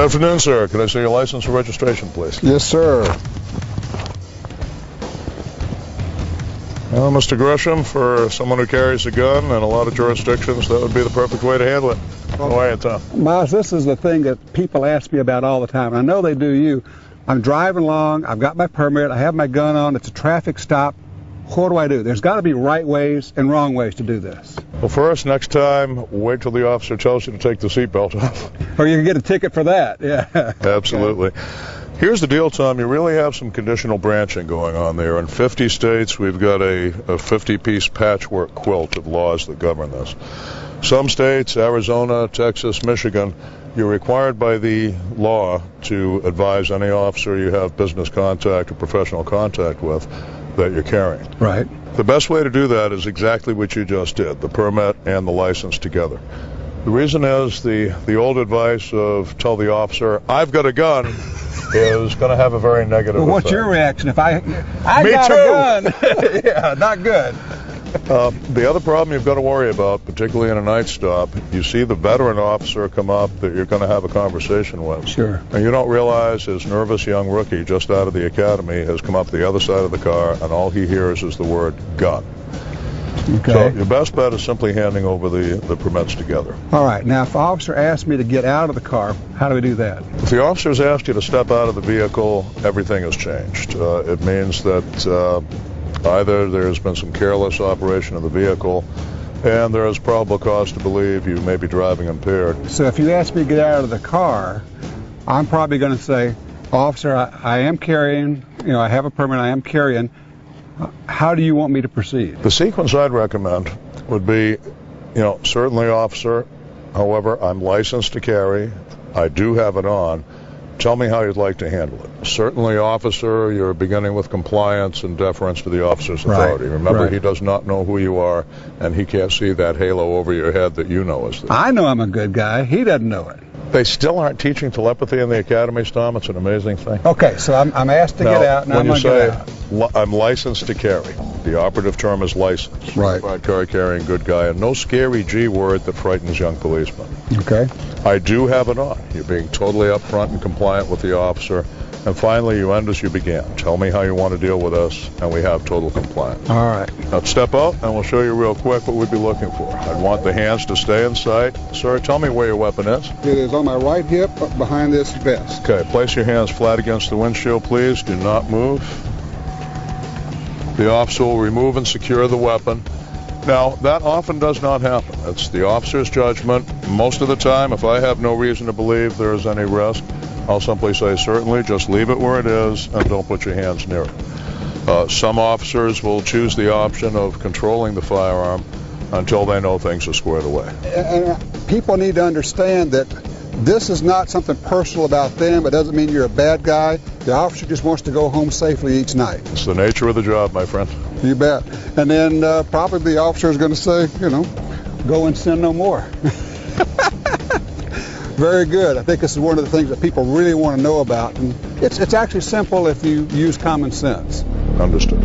afternoon, sir. Can I see your license and registration, please? Yes, sir. Well, Mr. Gresham, for someone who carries a gun in a lot of jurisdictions, that would be the perfect way to handle it. How are you, Tom? Miles, this is the thing that people ask me about all the time, and I know they do you. I'm driving along, I've got my permit, I have my gun on, it's a traffic stop. What do I do? There's got to be right ways and wrong ways to do this. Well, first, next time, wait till the officer tells you to take the seatbelt off. Or you can get a ticket for that, yeah. Absolutely. Here's the deal, Tom. You really have some conditional branching going on there. In 50 states, we've got a 50-piece patchwork quilt of laws that govern this. Some states, Arizona, Texas, Michigan, you're required by the law to advise any officer you have business contact or professional contact with that you're carrying. Right. The best way to do that is exactly what you just did, the permit and the license together. The reason is the old advice of tell the officer, I've got a gun, is going to have a very negative Well, what's effect. your reaction if I Me got too. a gun? Yeah, not good. The other problem you've got to worry about, particularly in a night stop, you see the veteran officer come up that you're going to have a conversation with. Sure. And you don't realize his nervous young rookie just out of the academy has come up the other side of the car, and all he hears is the word gun. Okay. So your best bet is simply handing over the permits together. All right. Now, if the officer asks me to get out of the car, how do we do that? If the officer's asked you to step out of the vehicle, everything has changed. It means that either there's been some careless operation of the vehicle, and there is probable cause to believe you may be driving impaired. So if you ask me to get out of the car, I'm probably going to say, officer, I am carrying, I have a permit, I am carrying. How do you want me to proceed? The sequence I'd recommend would be, certainly, officer, however, I'm licensed to carry. I do have it on. Tell me how you'd like to handle it. Certainly, officer, you're beginning with compliance and deference to the officer's authority. Right, Remember, right. he does not know who you are, and he can't see that halo over your head that you know is there. I know I'm a good guy. He doesn't know it. They still aren't teaching telepathy in the academies, Tom. It's an amazing thing. Okay, so I'm asked to get out, and I'm when you going to say, get out. I'm licensed to carry, the operative term is license. Right. Car carrying, good guy, and no scary G word that frightens young policemen. Okay. I do have it on. You're being totally upfront and compliant with the officer. And finally, you end as you began. Tell me how you want to deal with us, and we have total compliance. All right. Now step out, and we'll show you real quick what we'd be looking for. I'd want the hands to stay in sight. Sir, tell me where your weapon is. It is on my right hip, up behind this vest. Okay, place your hands flat against the windshield, please. Do not move. The officer will remove and secure the weapon. Now, that often does not happen. It's the officer's judgment. Most of the time, if I have no reason to believe there is any risk, I'll simply say, certainly, just leave it where it is and don't put your hands near it. Some officers will choose the option of controlling the firearm until they know things are squared away. And people need to understand that this is not something personal about them. It doesn't mean you're a bad guy. The officer just wants to go home safely each night. It's the nature of the job, my friend. You bet. And then probably the officer is going to say, go and sin no more. Very good. I think this is one of the things that people really want to know about. And it's actually simple if you use common sense. Understood.